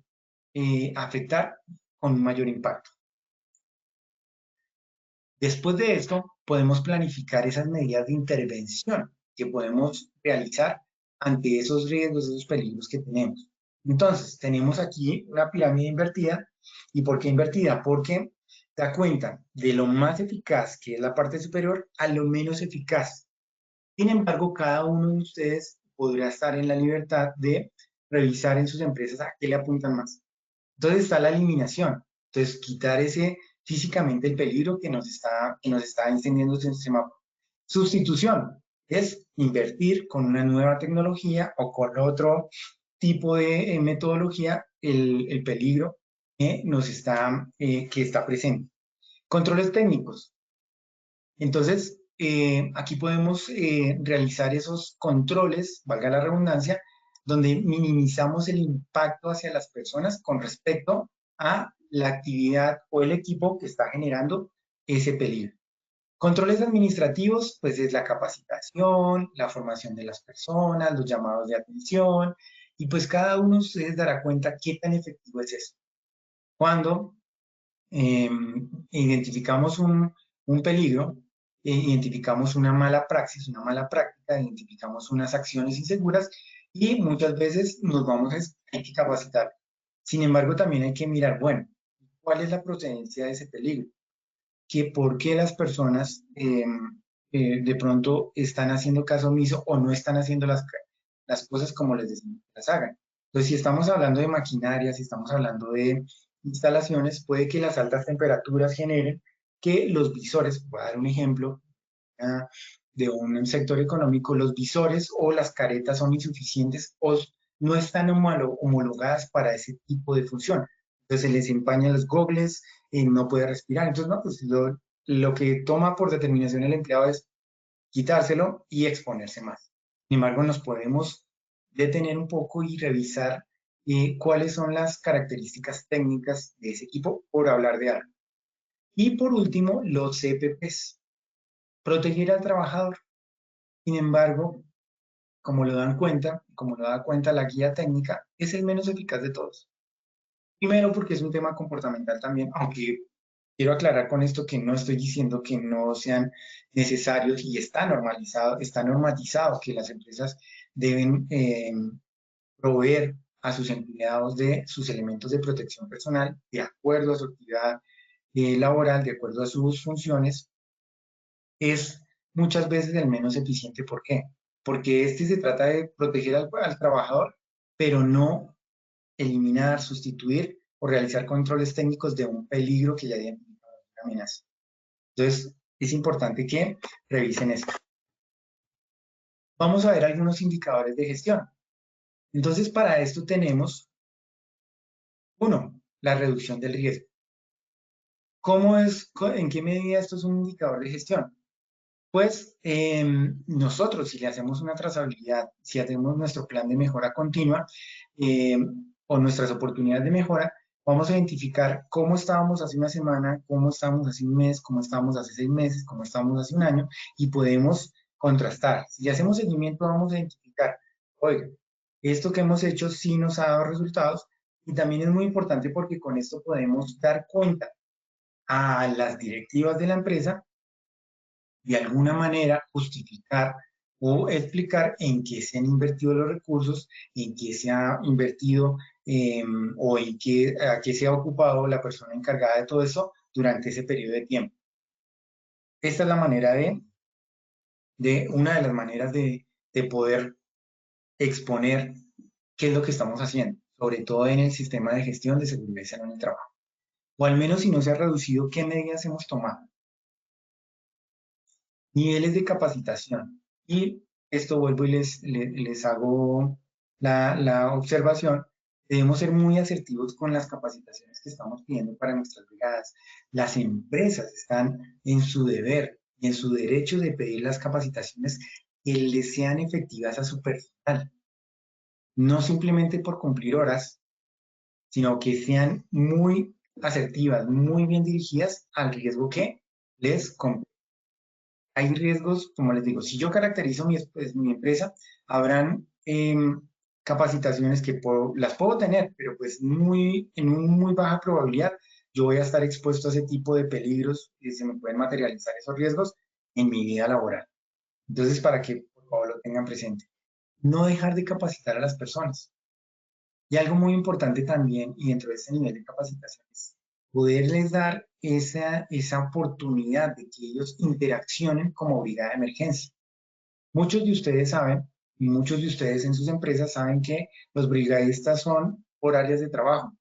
afectar con un mayor impacto. Después de esto, podemos planificar esas medidas de intervención que podemos realizar ante esos riesgos, esos peligros que tenemos. Entonces, tenemos aquí una pirámide invertida. ¿Y por qué invertida? Porque da cuenta de lo más eficaz, que es la parte superior, a lo menos eficaz. Sin embargo, cada uno de ustedes podrá estar en la libertad de revisar en sus empresas a qué le apuntan más. Entonces está la eliminación. Entonces, quitar físicamente el peligro que nos está encendiendo ese semáforo. Sustitución es invertir con una nueva tecnología o con otro tipo de metodología el peligro que está presente. Controles técnicos. Entonces, aquí podemos realizar esos controles, valga la redundancia, donde minimizamos el impacto hacia las personas con respecto a la actividad o el equipo que está generando ese peligro. Controles administrativos, pues es la capacitación, la formación de las personas, los llamados de atención, y pues cada uno de ustedes dará cuenta qué tan efectivo es eso. Cuando identificamos un peligro, identificamos una mala praxis, una mala práctica, identificamos unas acciones inseguras y muchas veces nos vamos hay que capacitar. Sin embargo, también hay que mirar, bueno, ¿cuál es la procedencia de ese peligro? ¿Por qué las personas de pronto están haciendo caso omiso o no están haciendo las cosas como les decimos que las hagan? Entonces, si estamos hablando de maquinaria, si estamos hablando de instalaciones, puede que las altas temperaturas generen que los visores, voy a dar un ejemplo de un sector económico, los visores o las caretas son insuficientes o no están homologadas para ese tipo de función. Entonces se les empañan los gogles, no puede respirar. Entonces, no, pues lo que toma por determinación el empleado es quitárselo y exponerse más. Sin embargo, nos podemos detener un poco y revisar cuáles son las características técnicas de ese equipo por hablar de algo. Y por último, los CPPs. proteger al trabajador. Sin embargo, como lo dan cuenta, como lo da cuenta la guía técnica, es el menos eficaz de todos. Primero porque es un tema comportamental también, aunque quiero aclarar con esto que no estoy diciendo que no sean necesarios y está normatizado que las empresas deben proveer a sus empleados de sus elementos de protección personal de acuerdo a su actividad laboral, de acuerdo a sus funciones, es muchas veces el menos eficiente. ¿Por qué? Porque se trata de proteger al trabajador, pero no eliminar, sustituir o realizar controles técnicos de un peligro que ya identificado una amenaza. Entonces, es importante que revisen esto. Vamos a ver algunos indicadores de gestión. Entonces, para esto tenemos, uno, la reducción del riesgo. ¿En qué medida esto es un indicador de gestión? Pues nosotros, si le hacemos una trazabilidad, si hacemos nuestro plan de mejora continua o nuestras oportunidades de mejora, vamos a identificar cómo estábamos hace una semana, cómo estábamos hace un mes, cómo estábamos hace 6 meses, cómo estábamos hace un año, y podemos contrastar. Si hacemos seguimiento, vamos a identificar, oiga, esto que hemos hecho sí nos ha dado resultados, y también es muy importante porque con esto podemos dar cuenta a las directivas de la empresa de alguna manera justificar o explicar en qué se han invertido los recursos, en qué se ha invertido o a qué se ha ocupado la persona encargada de todo eso durante ese periodo de tiempo. Esta es la manera una de las maneras de poder exponer qué es lo que estamos haciendo, sobre todo en el sistema de gestión de seguridad y salud en el trabajo. O al menos si no se ha reducido, qué medidas hemos tomado. Niveles de capacitación. Y esto vuelvo y les hago la observación. Debemos ser muy asertivos con las capacitaciones que estamos pidiendo para nuestras brigadas. Las empresas están en su deber y en su derecho de pedir las capacitaciones que les sean efectivas a su personal. No simplemente por cumplir horas, sino que sean muy asertivas, muy bien dirigidas al riesgo que les compete. Hay riesgos, como les digo, si yo caracterizo mi empresa, habrán capacitaciones que las puedo tener, pero pues en una muy baja probabilidad yo voy a estar expuesto a ese tipo de peligros y se me pueden materializar esos riesgos en mi vida laboral. Entonces, para que por favor lo tengan presente. No dejar de capacitar a las personas. Y algo muy importante también, y dentro de ese nivel de capacitaciones, poderles dar esa oportunidad de que ellos interaccionen como brigada de emergencia. Muchos de ustedes saben, y muchos de ustedes en sus empresas saben que los brigadistas son por áreas de trabajo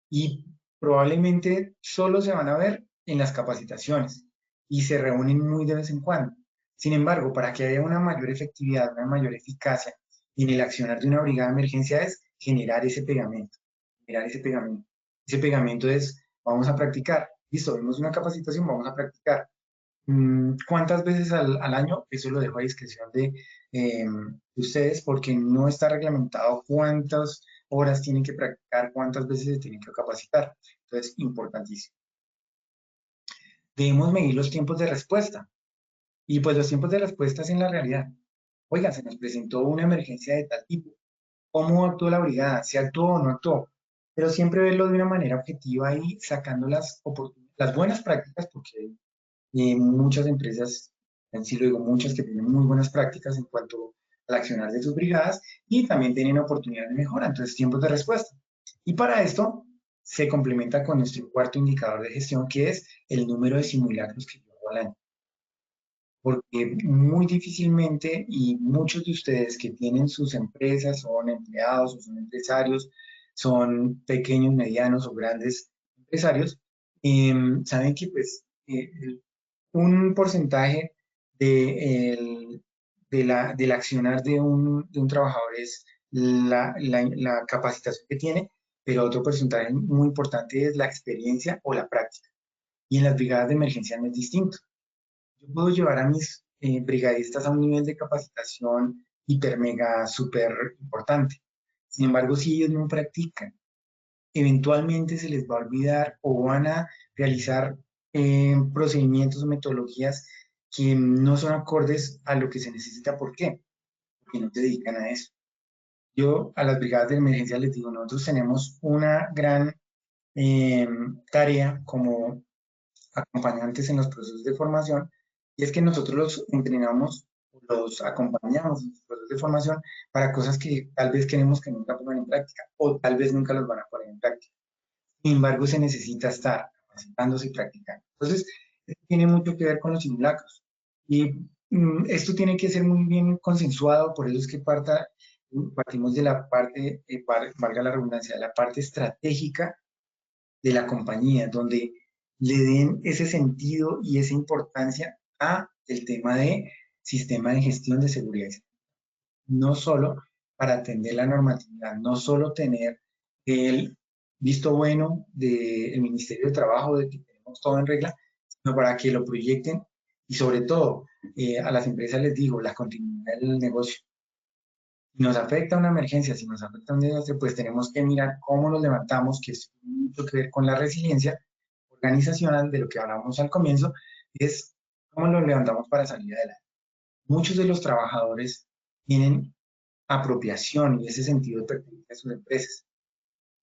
y probablemente solo se van a ver en las capacitaciones y se reúnen muy de vez en cuando. Sin embargo, para que haya una mayor efectividad, una mayor eficacia en el accionar de una brigada de emergencia es generar ese pegamento, generar ese pegamento. Ese pegamento es, vamos a practicar, listo, vemos una capacitación, vamos a practicar. ¿Cuántas veces al año? Eso lo dejo a discreción de ustedes porque no está reglamentado cuántas horas tienen que practicar, cuántas veces se tienen que capacitar. Entonces, importantísimo. Debemos medir los tiempos de respuesta. Y pues los tiempos de respuesta es en la realidad. Oiga, se nos presentó una emergencia de tal tipo. ¿Cómo actuó la brigada? ¿Se actuó o no actuó? Pero siempre verlo de una manera objetiva y sacando las buenas prácticas, porque muchas empresas, en sí lo digo, muchas que tienen muy buenas prácticas en cuanto al accionar de sus brigadas y también tienen oportunidad de mejora, entonces tiempos de respuesta. Y para esto se complementa con nuestro cuarto indicador de gestión, que es el número de simulacros que yo hago al año. Porque muy difícilmente, y muchos de ustedes que tienen sus empresas, son empleados o son empresarios, son pequeños, medianos o grandes empresarios, saben que pues un porcentaje del accionar de un trabajador es la capacitación que tiene, pero otro porcentaje muy importante es la experiencia o la práctica. Y en las brigadas de emergencia no es distinto. Yo puedo llevar a mis brigadistas a un nivel de capacitación hiper, mega, súper importante. Sin embargo, si ellos no practican, eventualmente se les va a olvidar o van a realizar procedimientos o metodologías que no son acordes a lo que se necesita. ¿Por qué? Porque no se dedican a eso. Yo a las brigadas de emergencia les digo, nosotros tenemos una gran tarea como acompañantes en los procesos de formación, y es que nosotros los entrenamos, los acompañamos en los procesos de formación para cosas que tal vez queremos que nunca pongan en práctica, o tal vez nunca los van a poner en práctica. Sin embargo, se necesita estar capacitándose y practicando. Entonces, esto tiene mucho que ver con los simulacros. Y esto tiene que ser muy bien consensuado, por eso es que partimos de la parte, valga la redundancia, de la parte estratégica de la compañía, donde le den ese sentido y esa importancia a el tema de sistema de gestión de seguridad. No solo para atender la normatividad, no solo tener el visto bueno del Ministerio de Trabajo de que tenemos todo en regla, sino para que lo proyecten y sobre todo a las empresas les digo, la continuidad del negocio. Si nos afecta una emergencia, si nos afecta un desastre, pues tenemos que mirar cómo nos levantamos, que es mucho que ver con la resiliencia organizacional de lo que hablamos al comienzo, es cómo nos levantamos para salir adelante. Muchos de los trabajadores tienen apropiación y ese sentido de pertenencia a sus empresas.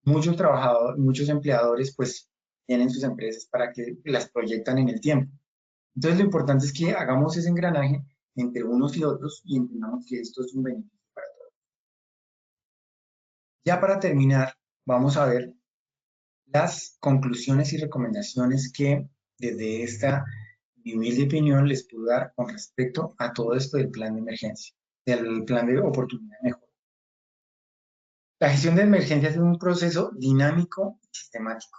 Muchos trabajadores, muchos empleadores, pues tienen sus empresas para que las proyectan en el tiempo. Entonces, lo importante es que hagamos ese engranaje entre unos y otros y entendamos que esto es un beneficio para todos. Ya para terminar, vamos a ver las conclusiones y recomendaciones que desde esta humilde opinión les puedo dar con respecto a todo esto del plan de emergencia, del plan de oportunidad de mejora. La gestión de emergencias es un proceso dinámico y sistemático.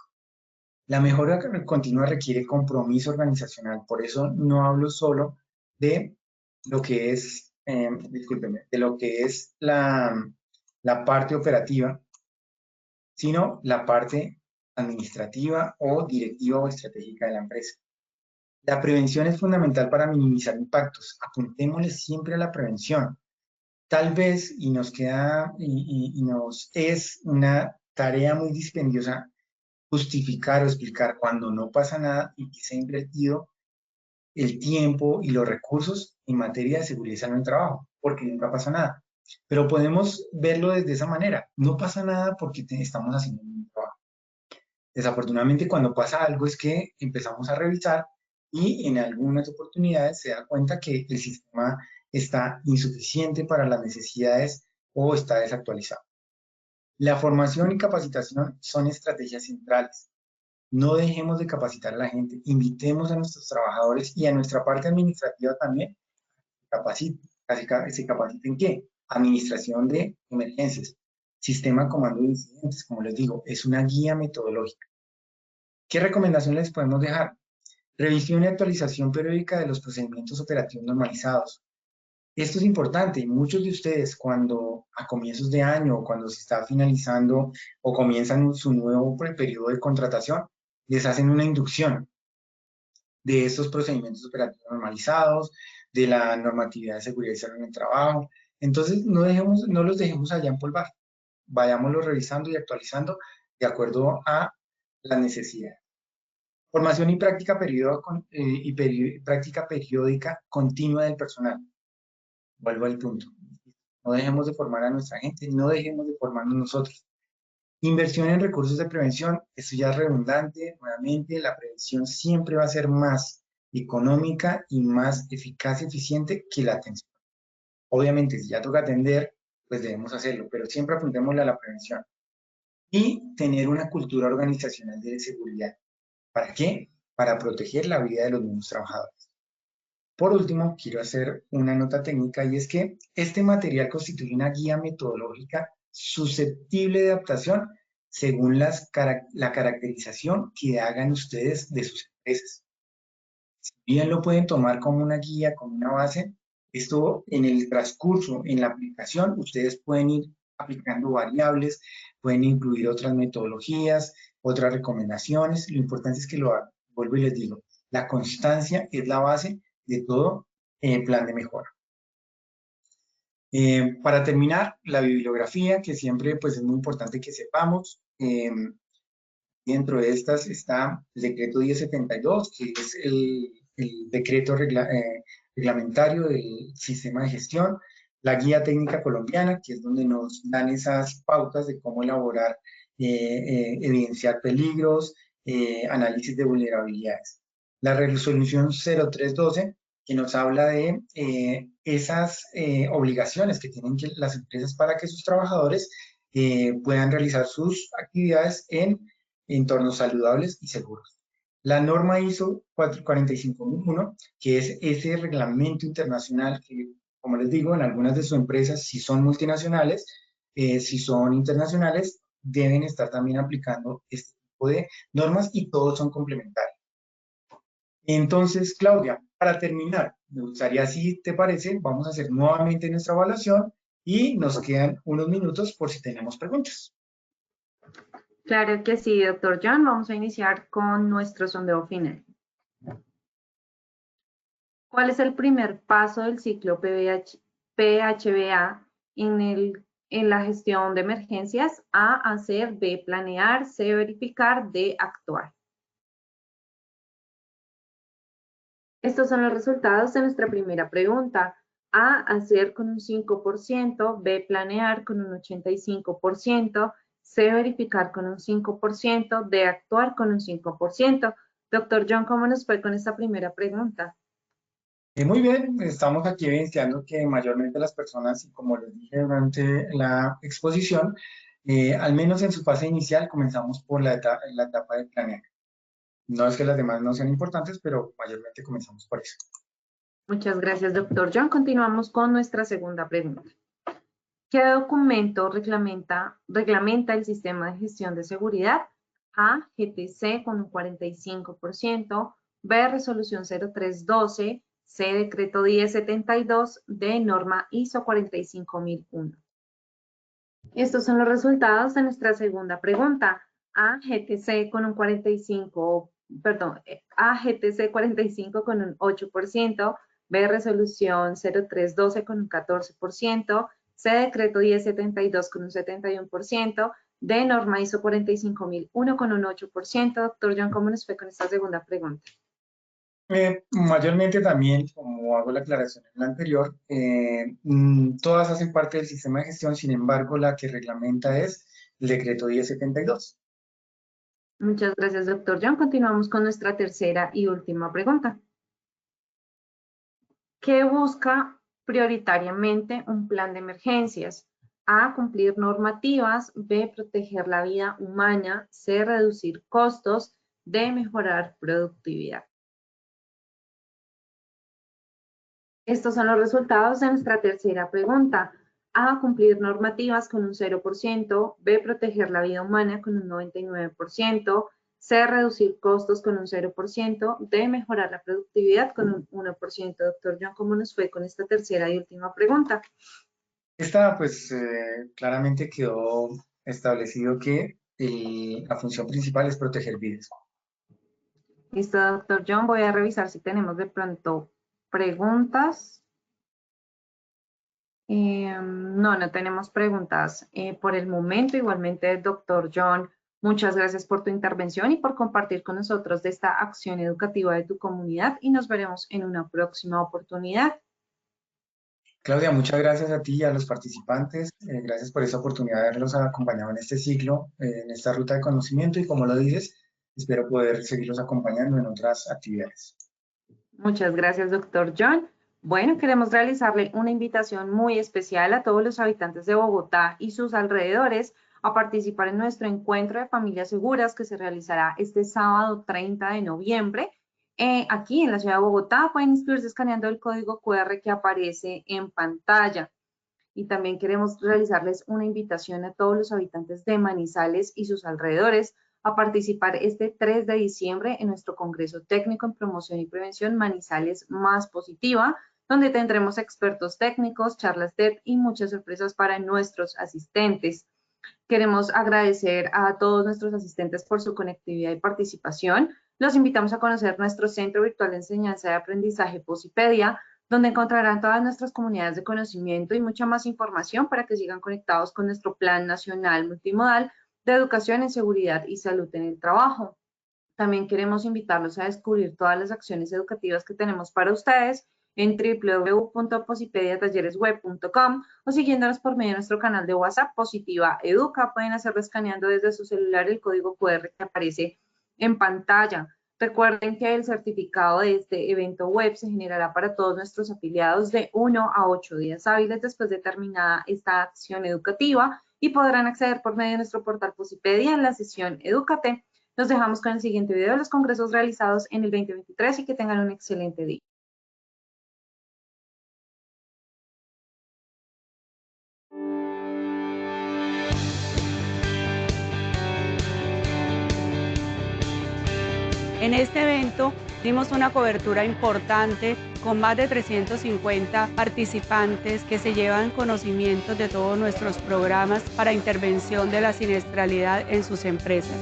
La mejora continua requiere compromiso organizacional, por eso no hablo solo de lo que es, discúlpeme, de lo que es la parte operativa, sino la parte administrativa o directiva o estratégica de la empresa. La prevención es fundamental para minimizar impactos. Apuntémosle siempre a la prevención. Tal vez, y nos queda, y nos es una tarea muy dispendiosa justificar o explicar cuando no pasa nada y que se ha invertido el tiempo y los recursos en materia de seguridad y salud en el trabajo, porque nunca pasa nada. Pero podemos verlo desde esa manera. No pasa nada porque estamos haciendo un trabajo. Desafortunadamente, cuando pasa algo es que empezamos a revisar y en algunas oportunidades se da cuenta que el sistema está insuficiente para las necesidades o está desactualizado. La formación y capacitación son estrategias centrales. No dejemos de capacitar a la gente, invitemos a nuestros trabajadores y a nuestra parte administrativa también, ¿se capaciten qué? Administración de emergencias, sistema comando de incidentes, como les digo, es una guía metodológica. ¿Qué recomendación les podemos dejar? Revisión y actualización periódica de los procedimientos operativos normalizados. Esto es importante y muchos de ustedes cuando a comienzos de año o cuando se está finalizando o comienzan su nuevo periodo de contratación, les hacen una inducción de estos procedimientos operativos normalizados, de la normatividad de seguridad y salud en el trabajo. Entonces, no los dejemos allá empolvar. Vayámoslos revisando y actualizando de acuerdo a las necesidades. Formación y práctica, práctica periódica continua del personal. Vuelvo al punto. No dejemos de formar a nuestra gente, no dejemos de formarnos nosotros. Inversión en recursos de prevención, esto ya es redundante, nuevamente, la prevención siempre va a ser más económica y más eficaz y eficiente que la atención. Obviamente, si ya toca atender, pues debemos hacerlo, pero siempre apuntémosle a la prevención. Y tener una cultura organizacional de seguridad. ¿Para qué? Para proteger la vida de los mismos trabajadores. Por último, quiero hacer una nota técnica y es que este material constituye una guía metodológica susceptible de adaptación según la caracterización que hagan ustedes de sus empresas. Si bien lo pueden tomar como una guía, como una base, esto en el transcurso, en la aplicación, ustedes pueden ir aplicando variables, pueden incluir otras metodologías, otras recomendaciones. Lo importante es que lo hagan. Vuelvo y les digo, la constancia es la base de todo plan de mejora. Para terminar, la bibliografía, que siempre pues, es muy importante que sepamos. Dentro de estas está el decreto 1072, que es el decreto reglamentario del sistema de gestión, la guía técnica colombiana, que es donde nos dan esas pautas de cómo elaborar, evidenciar peligros, análisis de vulnerabilidades. La resolución 0312, que nos habla de esas obligaciones que tienen las empresas para que sus trabajadores puedan realizar sus actividades en entornos saludables y seguros. La norma ISO 45001, que es ese reglamento internacional que, como les digo, en algunas de sus empresas, si son multinacionales, si son internacionales, deben estar también aplicando este tipo de normas y todos son complementarios. Entonces, Claudia, para terminar, me gustaría, si te parece, vamos a hacer nuevamente nuestra evaluación y nos quedan unos minutos por si tenemos preguntas. Claro que sí, doctor John. Vamos a iniciar con nuestro sondeo final. ¿Cuál es el primer paso del ciclo PHBA en la gestión de emergencias? A, hacer; B, planear; C, verificar; D, actuar. Estos son los resultados de nuestra primera pregunta. A, hacer con un 5%, B, planear con un 85%, C, verificar con un 5%, D, actuar con un 5%. Doctor John, ¿cómo nos fue con esta primera pregunta? Muy bien, estamos aquí evidenciando que mayormente las personas, y como les dije durante la exposición, al menos en su fase inicial comenzamos por la etapa de planear. No es que las demás no sean importantes, pero mayormente comenzamos por eso. Muchas gracias, doctor John. Continuamos con nuestra segunda pregunta. ¿Qué documento reglamenta el sistema de gestión de seguridad? A, GTC con un 45%, B, resolución 0312, C, decreto 1072, D, norma ISO 45001. Estos son los resultados de nuestra segunda pregunta. A, GTC con un 45, perdón, A, GTC 45 con un 8%, B, resolución 0312 con un 14%, C, decreto 1072 con un 71%, D, norma ISO 45001 con un 8%. Doctor John, ¿cómo nos fue con esta segunda pregunta? Mayormente también, como hago la aclaración en la anterior, todas hacen parte del sistema de gestión, sin embargo, la que reglamenta es el decreto 1072. Muchas gracias, doctor John. Continuamos con nuestra tercera y última pregunta. ¿Qué busca prioritariamente un plan de emergencias? A, cumplir normativas; B, proteger la vida humana; C, reducir costos; D, mejorar productividad. Estos son los resultados de nuestra tercera pregunta. A, cumplir normativas con un 0%, B, proteger la vida humana con un 99%, C, reducir costos con un 0%, D, mejorar la productividad con un 1%. Doctor John, ¿cómo nos fue con esta tercera y última pregunta? Esta, pues, claramente quedó establecido que la función principal es proteger vidas. Listo, doctor John. Voy a revisar si tenemos de pronto preguntas. No tenemos preguntas por el momento. Igualmente, doctor John, muchas gracias por tu intervención y por compartir con nosotros de esta acción educativa de tu comunidad, y nos veremos en una próxima oportunidad. Claudia, muchas gracias a ti y a los participantes. Gracias por esta oportunidad de haberlos acompañado en este ciclo, en esta ruta de conocimiento, y como lo dices, espero poder seguirlos acompañando en otras actividades. Muchas gracias, doctor John. Bueno, queremos realizarle una invitación muy especial a todos los habitantes de Bogotá y sus alrededores a participar en nuestro encuentro de familias seguras que se realizará este sábado 30 de noviembre. Aquí en la ciudad de Bogotá pueden inscribirse escaneando el código QR que aparece en pantalla. Y también queremos realizarles una invitación a todos los habitantes de Manizales y sus alrededores a participar este 3 de diciembre en nuestro Congreso Técnico en Promoción y Prevención Manizales Más Positiva, donde tendremos expertos técnicos, charlas TED y muchas sorpresas para nuestros asistentes. Queremos agradecer a todos nuestros asistentes por su conectividad y participación. Los invitamos a conocer nuestro Centro Virtual de Enseñanza y Aprendizaje Posipedia, donde encontrarán todas nuestras comunidades de conocimiento y mucha más información para que sigan conectados con nuestro Plan Nacional Multimodal de Educación en Seguridad y Salud en el Trabajo. También queremos invitarlos a descubrir todas las acciones educativas que tenemos para ustedes en www.posipediatalleresweb.com o siguiéndonos por medio de nuestro canal de WhatsApp Positiva Educa. Pueden hacerlo escaneando desde su celular el código QR que aparece en pantalla. Recuerden que el certificado de este evento web se generará para todos nuestros afiliados de 1 a 8 días hábiles después de terminada esta acción educativa y podrán acceder por medio de nuestro portal Posipedia en la sesión Edúcate. Nos dejamos con el siguiente video de los congresos realizados en el 2023 y que tengan un excelente día. En este evento dimos una cobertura importante con más de 350 participantes que se llevan conocimientos de todos nuestros programas para intervención de la siniestralidad en sus empresas.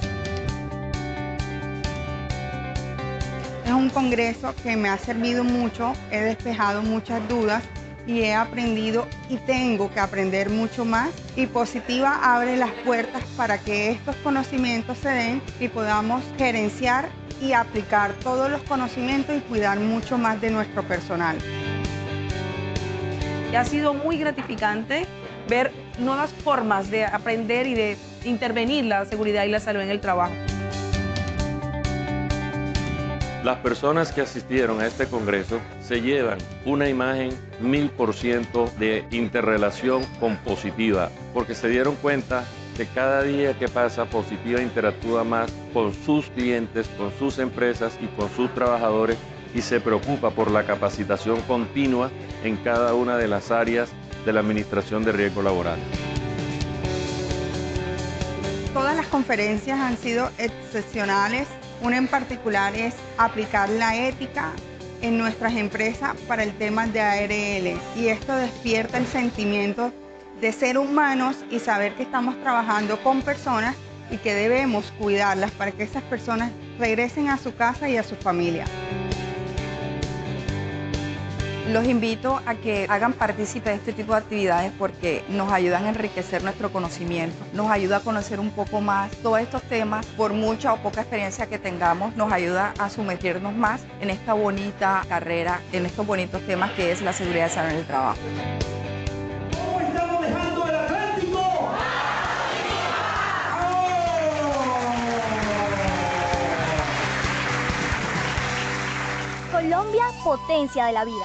Es un congreso que me ha servido mucho, he despejado muchas dudas y he aprendido y tengo que aprender mucho más, y Positiva abre las puertas para que estos conocimientos se den y podamos gerenciar y aplicar todos los conocimientos y cuidar mucho más de nuestro personal. Ha sido muy gratificante ver nuevas formas de aprender y de intervenir la seguridad y la salud en el trabajo. Las personas que asistieron a este congreso se llevan una imagen 1000% de interrelación con Positiva, porque se dieron cuenta que cada día que pasa Positiva interactúa más con sus clientes, con sus empresas y con sus trabajadores y se preocupa por la capacitación continua en cada una de las áreas de la administración de riesgo laboral. Todas las conferencias han sido excepcionales. Una en particular es aplicar la ética en nuestras empresas para el tema de ARL, y esto despierta el sentimiento de ser humanos y saber que estamos trabajando con personas y que debemos cuidarlas para que esas personas regresen a su casa y a su familia. Los invito a que hagan partícipe de este tipo de actividades porque nos ayudan a enriquecer nuestro conocimiento, nos ayuda a conocer un poco más todos estos temas. Por mucha o poca experiencia que tengamos, nos ayuda a sumergirnos más en esta bonita carrera, en estos bonitos temas que es la seguridad y salud en el trabajo. ¿Cómo estamos dejando el Atlántico? Colombia, potencia de la vida.